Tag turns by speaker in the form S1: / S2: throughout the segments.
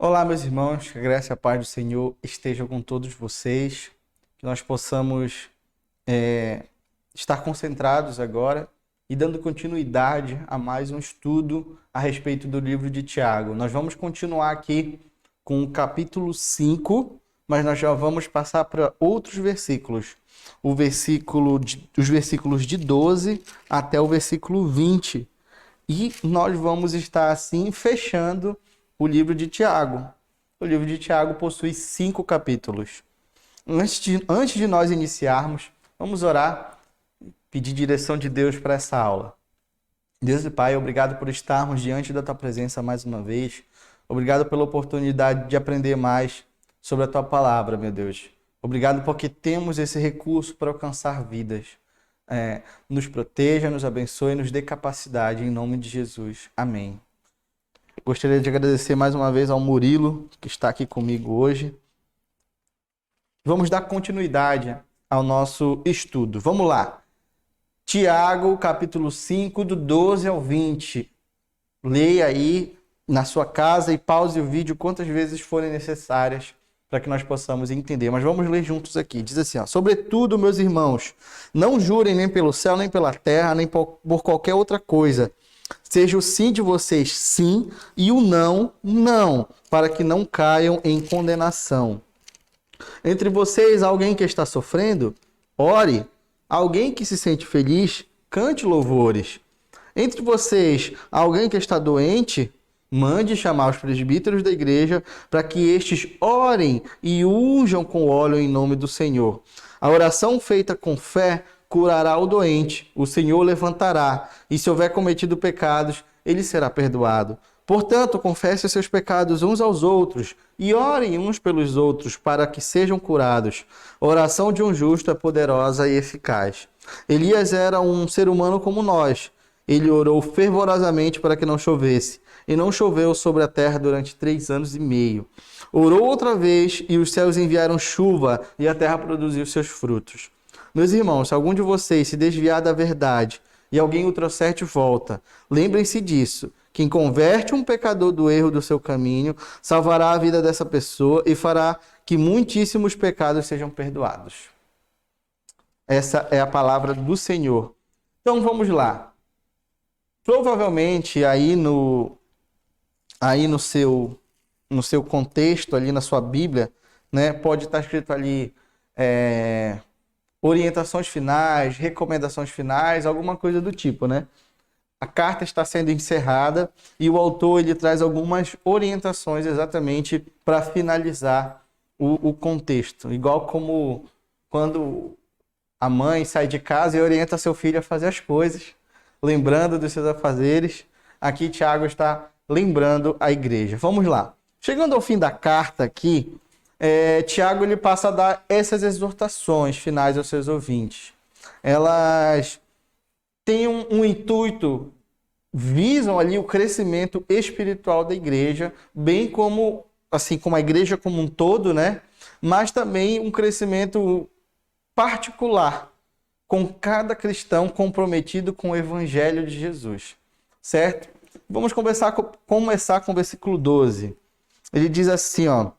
S1: Olá, meus irmãos, que a graça e a paz do Senhor estejam com todos vocês, que nós possamos é, estar concentrados agora e dando continuidade a mais um estudo a respeito do livro de Tiago. Nós vamos continuar aqui com o capítulo 5, mas nós já vamos passar para outros versículos. Os versículos de 12 até o versículo 20. E nós vamos estar assim fechando o livro de Tiago. O livro de Tiago possui 5 capítulos. Antes de nós iniciarmos, vamos orar, pedir direção de Deus para essa aula. Deus e Pai, obrigado por estarmos diante da Tua presença mais uma vez. Obrigado pela oportunidade de aprender mais sobre a Tua palavra, meu Deus. Obrigado porque temos esse recurso para alcançar vidas. Nos proteja, nos abençoe, nos dê capacidade, em nome de Jesus. Amém. Gostaria de agradecer mais uma vez ao Murilo, que está aqui comigo hoje. Vamos dar continuidade ao nosso estudo. Vamos lá. Tiago, capítulo 5, do 12 ao 20. Leia aí na sua casa e pause o vídeo quantas vezes forem necessárias para que nós possamos entender. Mas vamos ler juntos aqui. Diz assim, ó: sobretudo, meus irmãos, não jurem nem pelo céu, nem pela terra, nem por qualquer outra coisa. Seja o sim de vocês sim e o não, não, para que não caiam em condenação. Entre vocês, alguém que está sofrendo, ore. Alguém que se sente feliz, cante louvores. Entre vocês, alguém que está doente, mande chamar os presbíteros da igreja para que estes orem e unjam com óleo em nome do Senhor. A oração feita com fé curará o doente, o Senhor levantará, e se houver cometido pecados, ele será perdoado. Portanto, confesse os seus pecados uns aos outros e orem uns pelos outros para que sejam curados. A oração de um justo é poderosa e eficaz. Elias era um ser humano como nós. Ele orou fervorosamente para que não chovesse, e não choveu sobre a terra durante 3 anos e meio. Orou outra vez, e os céus enviaram chuva, e a terra produziu seus frutos. Meus irmãos, se algum de vocês se desviar da verdade e alguém o trouxer de volta, lembrem-se disso. Quem converte um pecador do erro do seu caminho, salvará a vida dessa pessoa e fará que muitíssimos pecados sejam perdoados. Essa é a palavra do Senhor. Então vamos lá. Provavelmente aí no seu contexto, ali na sua Bíblia, né, pode estar escrito ali orientações finais, recomendações finais, alguma coisa do tipo, né? A carta está sendo encerrada e o autor ele traz algumas orientações exatamente para finalizar o contexto. Igual como quando a mãe sai de casa e orienta seu filho a fazer as coisas, lembrando dos seus afazeres. Aqui Tiago está lembrando a igreja. Vamos lá. Chegando ao fim da carta aqui, Tiago ele passa a dar essas exortações finais aos seus ouvintes. Elas têm um intuito, visam ali o crescimento espiritual da igreja, bem como a igreja como um todo, né? Mas também um crescimento particular com cada cristão comprometido com o evangelho de Jesus, certo? Vamos começar com o versículo 12. Ele diz assim, ó: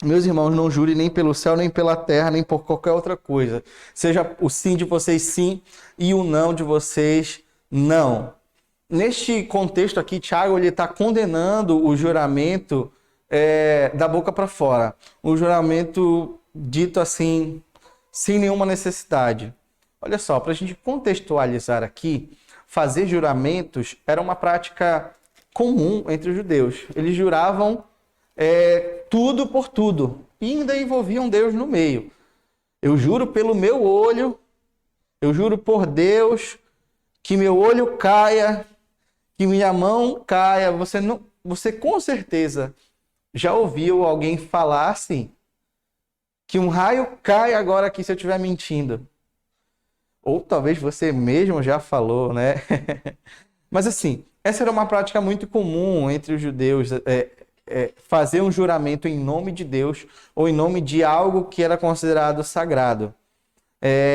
S1: meus irmãos, não jurem nem pelo céu, nem pela terra, nem por qualquer outra coisa. Seja o sim de vocês sim e o não de vocês não. Neste contexto aqui, Tiago está condenando o juramento da boca para fora. O juramento dito assim, sem nenhuma necessidade. Olha só, para a gente contextualizar aqui, fazer juramentos era uma prática comum entre os judeus. Eles juravam tudo por tudo. E ainda envolviam Deus no meio. Eu juro pelo meu olho, eu juro por Deus, que meu olho caia, que minha mão caia. Você com certeza já ouviu alguém falar assim, que um raio cai agora aqui se eu estiver mentindo. Ou talvez você mesmo já falou, né? Mas assim, essa era uma prática muito comum entre os judeus, fazer um juramento em nome de Deus ou em nome de algo que era considerado sagrado.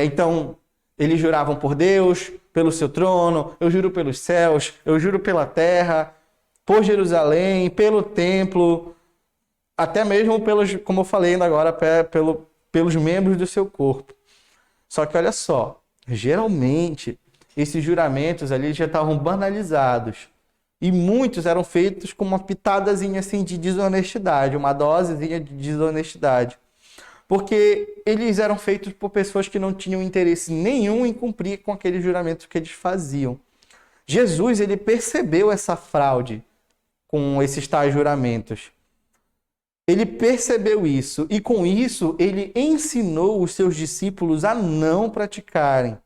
S1: Então, eles juravam por Deus, pelo seu trono, eu juro pelos céus, eu juro pela terra, por Jerusalém, pelo templo, até mesmo pelos, como eu falei ainda agora, pelos membros do seu corpo. Só que olha só, geralmente esses juramentos ali já estavam banalizados. E muitos eram feitos com uma pitadazinha assim de desonestidade, uma dosezinha de desonestidade. Porque eles eram feitos por pessoas que não tinham interesse nenhum em cumprir com aqueles juramentos que eles faziam. Jesus, ele percebeu essa fraude com esses tais juramentos. Ele percebeu isso e com isso ele ensinou os seus discípulos a não praticarem.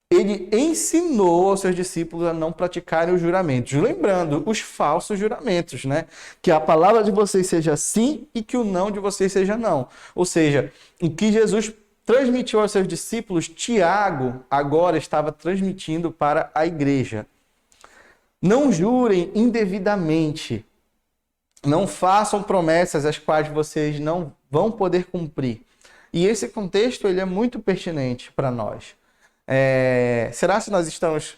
S1: Ele ensinou aos seus discípulos a não praticarem os juramentos. Lembrando, os falsos juramentos, né? Que a palavra de vocês seja sim e que o não de vocês seja não. Ou seja, o que Jesus transmitiu aos seus discípulos, Tiago agora estava transmitindo para a igreja. Não jurem indevidamente. Não façam promessas as quais vocês não vão poder cumprir. E esse contexto ele é muito pertinente para nós. Será que nós estamos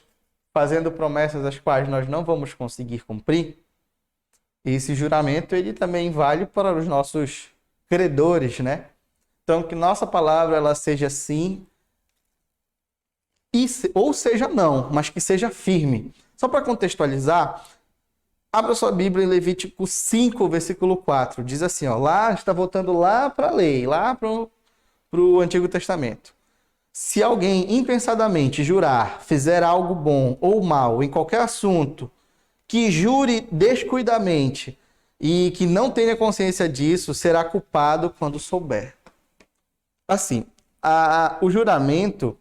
S1: fazendo promessas as quais nós não vamos conseguir cumprir? Esse juramento ele também vale para os nossos credores, né? Então, que nossa palavra ela seja sim ou seja não, mas que seja firme. Só para contextualizar, abra sua Bíblia em Levítico 5, versículo 4. Diz assim, ó, lá está voltando lá para a lei, lá para o Antigo Testamento. Se alguém impensadamente jurar, fizer algo bom ou mal em qualquer assunto, que jure descuidadamente e que não tenha consciência disso, será culpado quando souber. Assim, o juramento,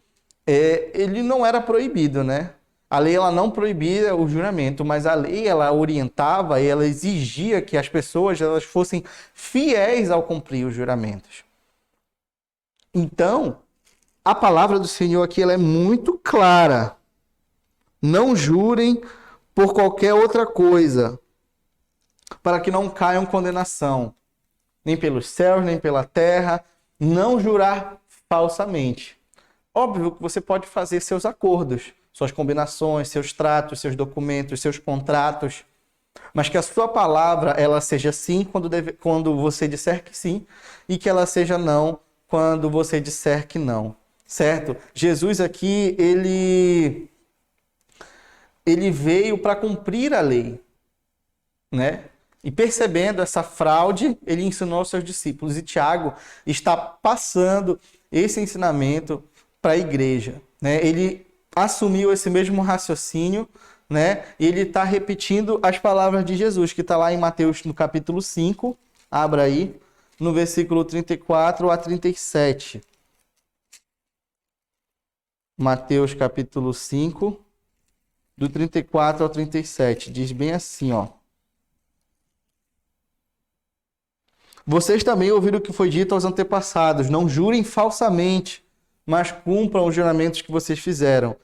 S1: ele não era proibido, né? A lei ela não proibia o juramento, mas a lei ela orientava e ela exigia que as pessoas elas fossem fiéis ao cumprir os juramentos. Então, a palavra do Senhor aqui ela é muito clara. Não jurem por qualquer outra coisa, para que não caiam condenação, nem pelos céus, nem pela terra. Não jurar falsamente. Óbvio que você pode fazer seus acordos, suas combinações, seus tratos, seus documentos, seus contratos, mas que a sua palavra ela seja sim quando você disser que sim e que ela seja não quando você disser que não. Certo? Jesus aqui, ele veio para cumprir a lei, né? E percebendo essa fraude, ele ensinou aos seus discípulos. E Tiago está passando esse ensinamento para a igreja, né? Ele assumiu esse mesmo raciocínio, né? E ele está repetindo as palavras de Jesus, que está lá em Mateus, no capítulo 5. Abra aí, no versículo 34 a 37. Mateus capítulo 5, do 34 ao 37, diz bem assim, ó. Vocês também ouviram o que foi dito aos antepassados, não jurem falsamente, mas cumpram os juramentos que vocês fizeram.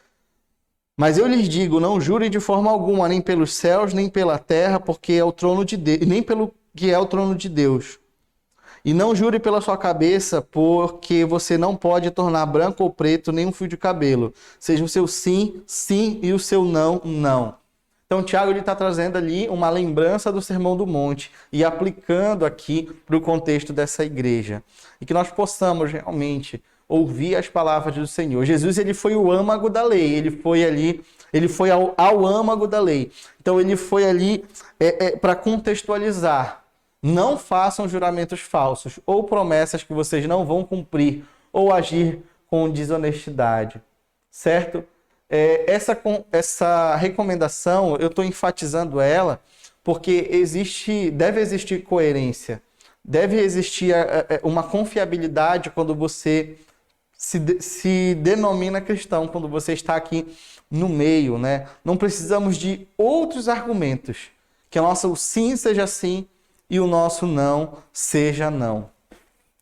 S1: Mas eu lhes digo, não jurem de forma alguma, nem pelos céus, nem pela terra, porque é o trono de Deus, nem pelo que é o trono de Deus. E não jure pela sua cabeça, porque você não pode tornar branco ou preto nem um fio de cabelo. Seja o seu sim, sim, e o seu não, não. Então, Tiago está trazendo ali uma lembrança do Sermão do Monte e aplicando aqui para o contexto dessa igreja. E que nós possamos realmente ouvir as palavras do Senhor. Jesus ele foi o âmago da lei, ele foi ao âmago da lei. Então, ele foi ali para contextualizar. Não façam juramentos falsos ou promessas que vocês não vão cumprir ou agir com desonestidade, certo? Essa recomendação, eu estou enfatizando ela porque deve existir coerência, deve existir uma confiabilidade quando você se denomina cristão, quando você está aqui no meio, né? Não precisamos de outros argumentos, que o nosso sim seja sim, e o nosso não seja não.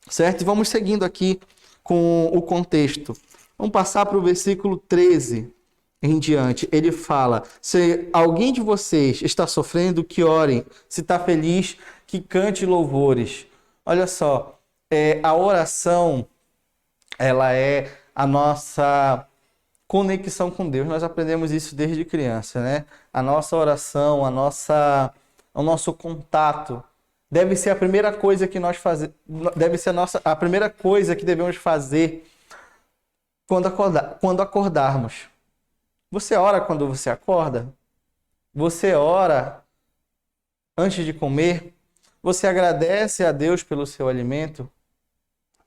S1: Certo? E vamos seguindo aqui com o contexto. Vamos passar para o versículo 13 em diante. Ele fala, se alguém de vocês está sofrendo, que orem. Se está feliz, que cante louvores. Olha só, a oração, ela é a nossa conexão com Deus. Nós aprendemos isso desde criança, né? A nossa oração, a nossa o nosso contato, deve ser a primeira coisa que nós fazemos, deve ser a primeira coisa que devemos fazer quando acordarmos. Você ora quando você acorda? Você ora antes de comer? Você agradece a Deus pelo seu alimento?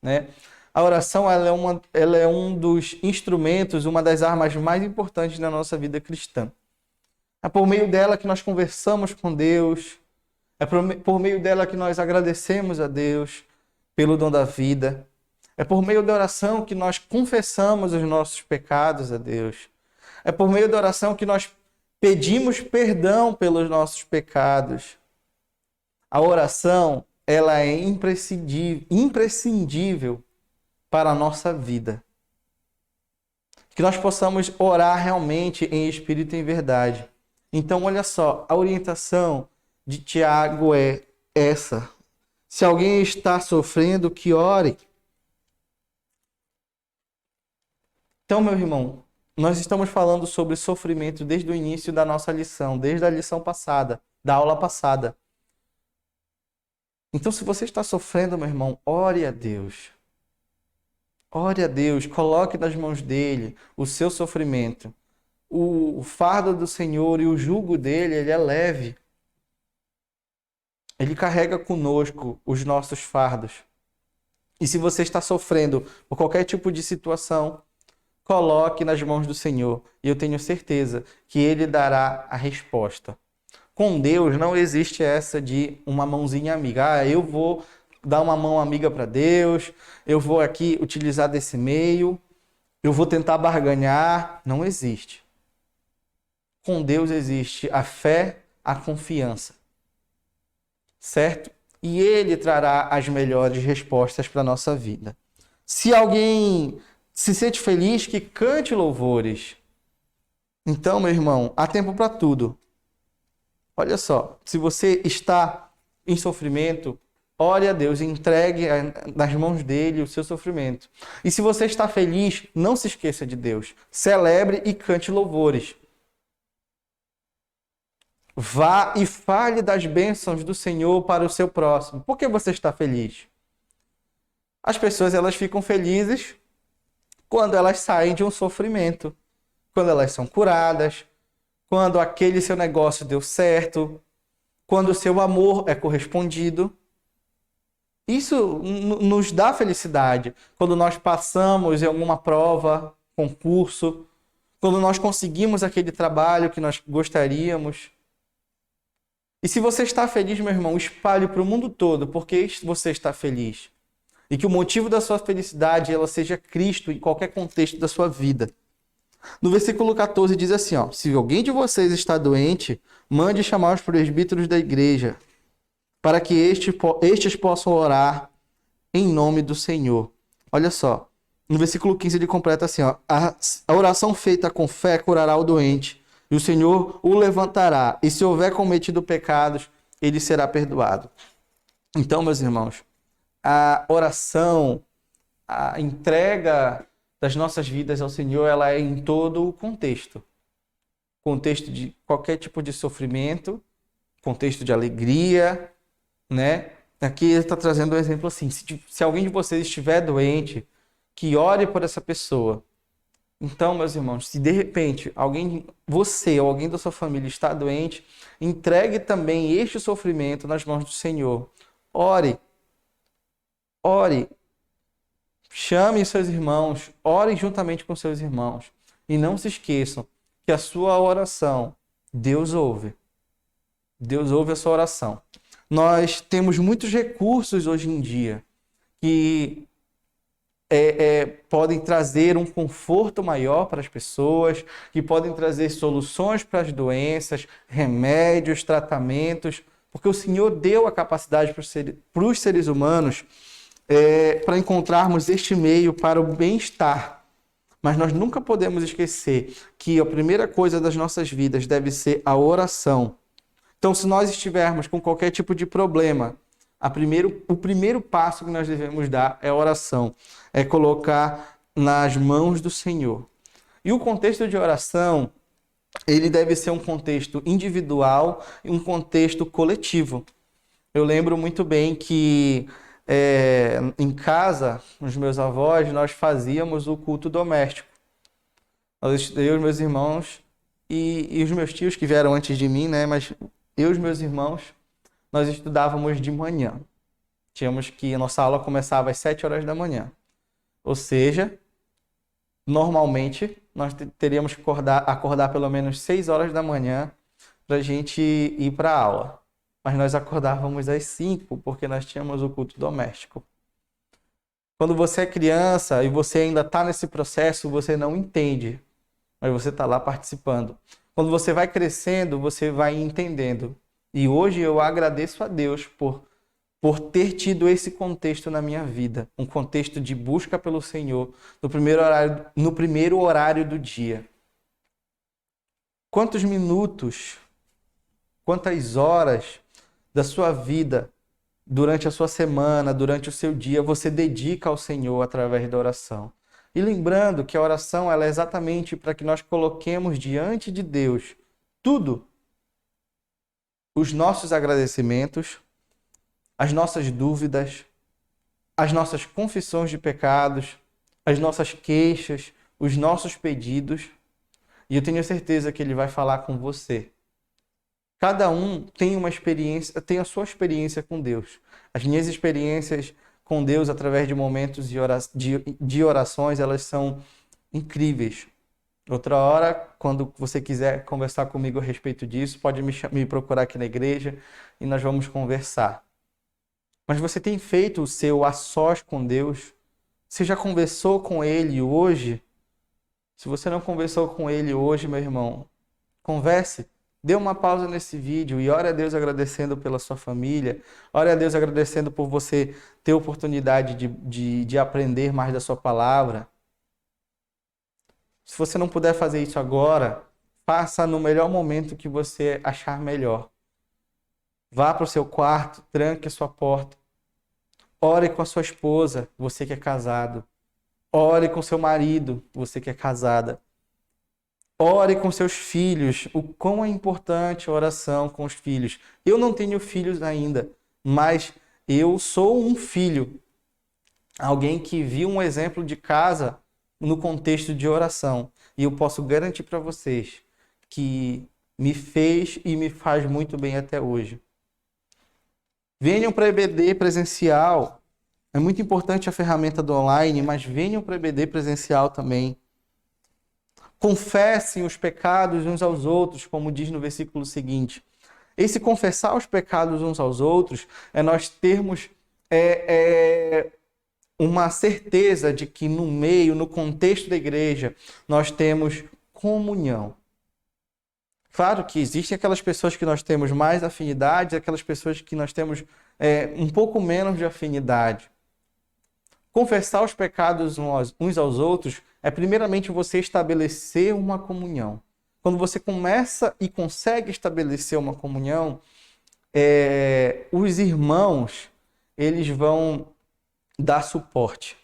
S1: Né? A oração ela é um dos instrumentos, uma das armas mais importantes na nossa vida cristã. É por meio dela que nós conversamos com Deus, é por meio dela que nós agradecemos a Deus pelo dom da vida. É por meio da oração que nós confessamos os nossos pecados a Deus. É por meio da oração que nós pedimos perdão pelos nossos pecados. A oração, ela é imprescindível para a nossa vida. Que nós possamos orar realmente em espírito e em verdade. Então, olha só, a orientação de Tiago é essa. Se alguém está sofrendo, que ore. Então, meu irmão, nós estamos falando sobre sofrimento desde o início da nossa lição, desde a lição passada, da aula passada. Então, se você está sofrendo, meu irmão, ore a Deus. Ore a Deus, coloque nas mãos dele o seu sofrimento. O fardo do Senhor e o jugo dele, ele é leve. Ele carrega conosco os nossos fardos. E se você está sofrendo por qualquer tipo de situação, coloque nas mãos do Senhor. E eu tenho certeza que ele dará a resposta. Com Deus não existe essa de uma mãozinha amiga. Eu vou dar uma mão amiga para Deus, eu vou aqui utilizar desse meio, eu vou tentar barganhar. Não existe. Com Deus existe a fé, a confiança. Certo? E ele trará as melhores respostas para a nossa vida. Se alguém se sente feliz, que cante louvores. Então, meu irmão, há tempo para tudo. Olha só, se você está em sofrimento, ore a Deus, entregue nas mãos dele o seu sofrimento. E se você está feliz, não se esqueça de Deus. Celebre e cante louvores. Vá e fale das bênçãos do Senhor para o seu próximo. Por que você está feliz? As pessoas elas ficam felizes quando elas saem de um sofrimento, quando elas são curadas, quando aquele seu negócio deu certo, quando o seu amor é correspondido. Isso nos dá felicidade. Quando nós passamos em alguma prova, concurso, quando nós conseguimos aquele trabalho que nós gostaríamos. E se você está feliz, meu irmão, espalhe para o mundo todo porque você está feliz. E que o motivo da sua felicidade ela seja Cristo em qualquer contexto da sua vida. No versículo 14 diz assim, ó, se alguém de vocês está doente, mande chamar os presbíteros da igreja, para que estes possam orar em nome do Senhor. Olha só, no versículo 15 ele completa assim, ó, a oração feita com fé curará o doente, e o Senhor o levantará, e se houver cometido pecados, ele será perdoado. Então, meus irmãos, a oração, a entrega das nossas vidas ao Senhor, ela é em todo o contexto. Contexto de qualquer tipo de sofrimento, contexto de alegria, né? Aqui ele está trazendo um exemplo assim, se alguém de vocês estiver doente, que ore por essa pessoa. Então, meus irmãos, se de repente você ou alguém da sua família está doente, entregue também este sofrimento nas mãos do Senhor. Ore. Ore. Chame seus irmãos. Ore juntamente com seus irmãos. E não se esqueçam que a sua oração, Deus ouve. Deus ouve a sua oração. Nós temos muitos recursos hoje em dia que podem trazer um conforto maior para as pessoas, que podem trazer soluções para as doenças, remédios, tratamentos, porque o Senhor deu a capacidade para os seres humanos para encontrarmos este meio para o bem-estar. Mas nós nunca podemos esquecer que a primeira coisa das nossas vidas deve ser a oração. Então, se nós estivermos com qualquer tipo de problema, o primeiro passo que nós devemos dar é a oração, é colocar nas mãos do Senhor. E o contexto de oração ele deve ser um contexto individual e um contexto coletivo. Eu lembro muito bem que em casa, os meus avós, nós fazíamos o culto doméstico. Eu, os meus irmãos e os meus tios que vieram antes de mim, né? Mas eu e os meus irmãos, nós estudávamos de manhã. A nossa aula começava às 7 horas da manhã. Ou seja, normalmente nós teríamos que acordar pelo menos 6 horas da manhã para a gente ir para a aula. Mas nós acordávamos às 5 porque nós tínhamos o culto doméstico. Quando você é criança e você ainda está nesse processo, você não entende, mas você está lá participando. Quando você vai crescendo, você vai entendendo. E hoje eu agradeço a Deus por ter tido esse contexto na minha vida, um contexto de busca pelo Senhor no primeiro horário do dia. Quantos minutos, quantas horas da sua vida, durante a sua semana, durante o seu dia, você dedica ao Senhor através da oração? E lembrando que a oração ela é exatamente para que nós coloquemos diante de Deus tudo, os nossos agradecimentos, as nossas dúvidas, as nossas confissões de pecados, as nossas queixas, os nossos pedidos. E eu tenho certeza que Ele vai falar com você. Cada um tem uma experiência, tem a sua experiência com Deus. As minhas experiências com Deus através de momentos de orações, elas são incríveis. Outra hora, quando você quiser conversar comigo a respeito disso, pode me procurar aqui na igreja e nós vamos conversar. Mas você tem feito o seu a sós com Deus? Você já conversou com Ele hoje? Se você não conversou com Ele hoje, meu irmão, converse. Dê uma pausa nesse vídeo e ore a Deus agradecendo pela sua família. Ore a Deus agradecendo por você ter oportunidade de aprender mais da sua palavra. Se você não puder fazer isso agora, faça no melhor momento que você achar melhor. Vá para o seu quarto, tranque a sua porta. Ore com a sua esposa, você que é casado. Ore com seu marido, você que é casada. Ore com seus filhos. O quão é importante a oração com os filhos. Eu não tenho filhos ainda, mas eu sou um filho. Alguém que viu um exemplo de casa no contexto de oração. E eu posso garantir para vocês que me fez e me faz muito bem até hoje. Venham para a EBD presencial. É muito importante a ferramenta do online, mas venham para a EBD presencial também. Confessem os pecados uns aos outros, como diz no versículo seguinte. Esse confessar os pecados uns aos outros é nós termos uma certeza de que no meio, no contexto da igreja, nós temos comunhão. Claro que existem aquelas pessoas que nós temos mais afinidade, aquelas pessoas que nós temos um pouco menos de afinidade. Confessar os pecados uns aos outros é primeiramente você estabelecer uma comunhão. Quando você começa e consegue estabelecer uma comunhão, os irmãos, eles vão dar suporte.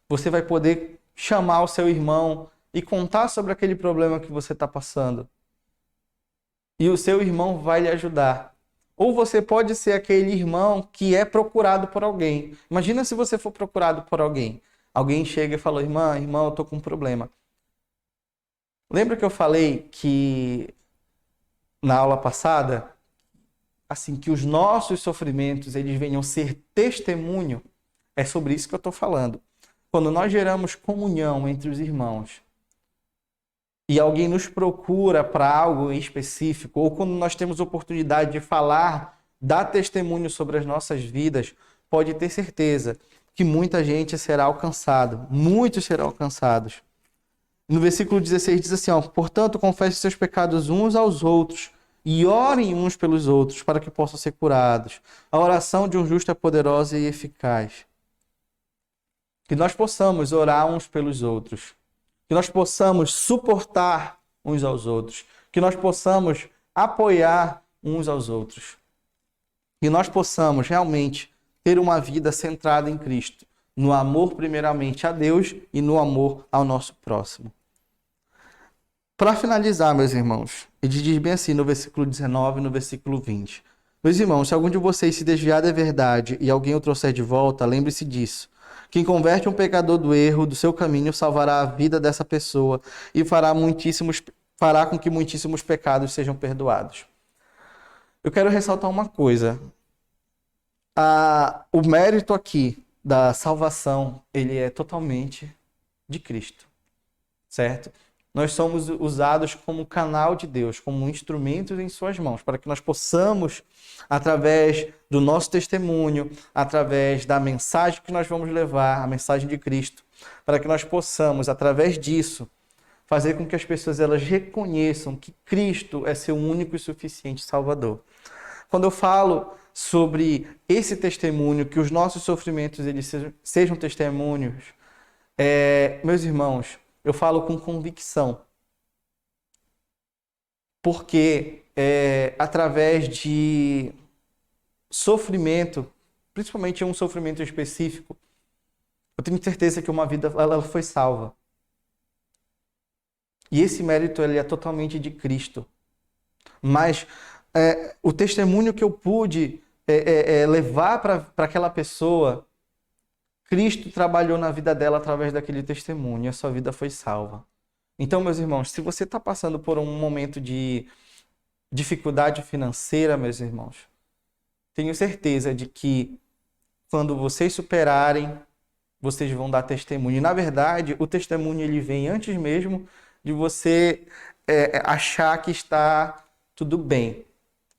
S1: Você vai poder chamar o seu irmão e contar sobre aquele problema que você está passando. E o seu irmão vai lhe ajudar. Ou você pode ser aquele irmão que é procurado por alguém. Imagina se você for procurado por alguém. Alguém chega e fala, irmão, eu estou com um problema. Lembra que eu falei que na aula passada, assim, que os nossos sofrimentos, eles venham ser testemunho? É sobre isso que eu estou falando. Quando nós geramos comunhão entre os irmãos, e alguém nos procura para algo específico, ou quando nós temos oportunidade de falar, dar testemunho sobre as nossas vidas, pode ter certeza que muita gente será alcançada, muitos serão alcançados. No versículo 16 diz assim, portanto, confessem seus pecados uns aos outros e orem uns pelos outros para que possam ser curados. A oração de um justo é poderosa e eficaz. Que nós possamos orar uns pelos outros. Que nós possamos suportar uns aos outros. Que nós possamos apoiar uns aos outros. Que nós possamos realmente ter uma vida centrada em Cristo. No amor primeiramente a Deus e no amor ao nosso próximo. Para finalizar, meus irmãos, ele diz bem assim no versículo 19 e no versículo 20. Meus irmãos, se algum de vocês se desviar da verdade e alguém o trouxer de volta, lembre-se disso. Quem converte um pecador do erro, do seu caminho, salvará a vida dessa pessoa e fará com que muitíssimos pecados sejam perdoados. Eu quero ressaltar uma coisa. O mérito aqui da salvação, ele é totalmente de Cristo, certo? Nós somos usados como canal de Deus, como instrumentos em suas mãos, para que nós possamos, através do nosso testemunho, através da mensagem que nós vamos levar, a mensagem de Cristo, para que nós possamos, através disso, fazer com que as pessoas elas reconheçam que Cristo é seu único e suficiente Salvador. Quando eu falo sobre esse testemunho, que os nossos sofrimentos eles sejam testemunhos, meus irmãos, eu falo com convicção, porque através de sofrimento, principalmente um sofrimento específico, eu tenho certeza que uma vida ela foi salva. E esse mérito ele é totalmente de Cristo. Mas o testemunho que eu pude levar para aquela pessoa, Cristo trabalhou na vida dela através daquele testemunho e a sua vida foi salva. Então, meus irmãos, se você está passando por um momento de dificuldade financeira, meus irmãos, tenho certeza de que quando vocês superarem, vocês vão dar testemunho. E, na verdade, o testemunho ele vem antes mesmo de você achar que está tudo bem.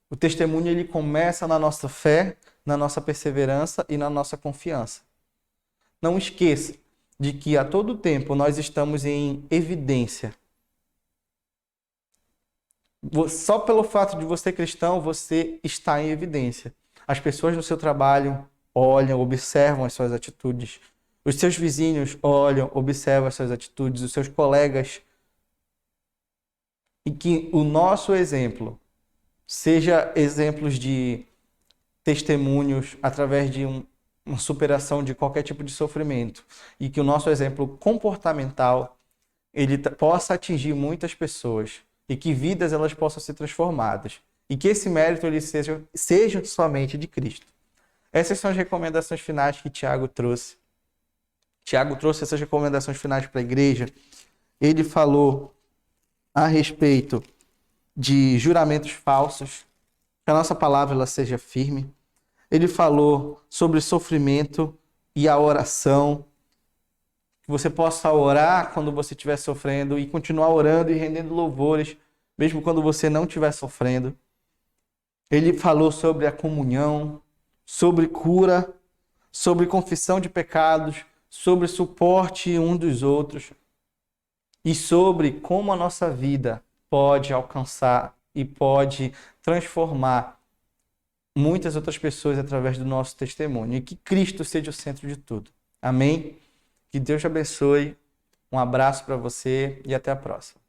S1: O testemunho ele começa na nossa fé, na nossa perseverança e na nossa confiança. Não esqueça de que a todo tempo nós estamos em evidência. Só pelo fato de você ser cristão, você está em evidência. As pessoas no seu trabalho olham, observam as suas atitudes. Os seus vizinhos olham, observam as suas atitudes. Os seus colegas. E que o nosso exemplo seja exemplos de testemunhos através de uma superação de qualquer tipo de sofrimento. E que o nosso exemplo comportamental ele possa atingir muitas pessoas. E que vidas elas possam ser transformadas. E que esse mérito ele seja somente de Cristo. Essas são as recomendações finais que Tiago trouxe. Tiago trouxe essas recomendações finais para a igreja. Ele falou a respeito de juramentos falsos, que a nossa palavra ela seja firme. Ele falou sobre sofrimento e a oração, que você possa orar quando você estiver sofrendo e continuar orando e rendendo louvores, mesmo quando você não estiver sofrendo. Ele falou sobre a comunhão, sobre cura, sobre confissão de pecados, sobre suporte um dos outros e sobre como a nossa vida pode alcançar e pode transformar muitas outras pessoas através do nosso testemunho. E que Cristo seja o centro de tudo. Amém? Que Deus te abençoe. Um abraço para você e até a próxima.